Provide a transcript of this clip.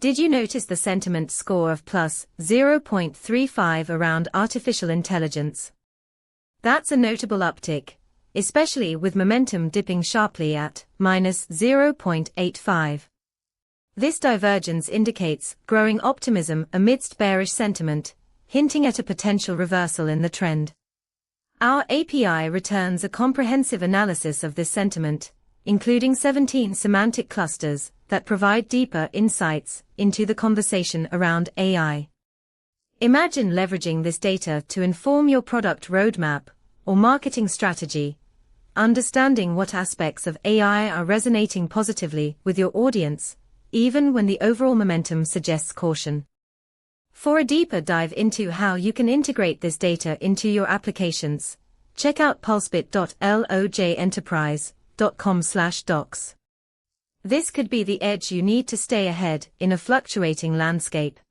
Did you notice the sentiment score of plus 0.35 around artificial intelligence? That's a notable uptick, especially with momentum dipping sharply at minus 0.85. This divergence indicates growing optimism amidst bearish sentiment, hinting at a potential reversal in the trend. Our API returns a comprehensive analysis of this sentiment, including 17 semantic clusters that provide deeper insights into the conversation around AI. Imagine leveraging this data to inform your product roadmap or marketing strategy, understanding what aspects of AI are resonating positively with your audience, even when the overall momentum suggests caution. For a deeper dive into how you can integrate this data into your applications, check out pulsebit.lojenterprise.com/docs. This could be the edge you need to stay ahead in a fluctuating landscape.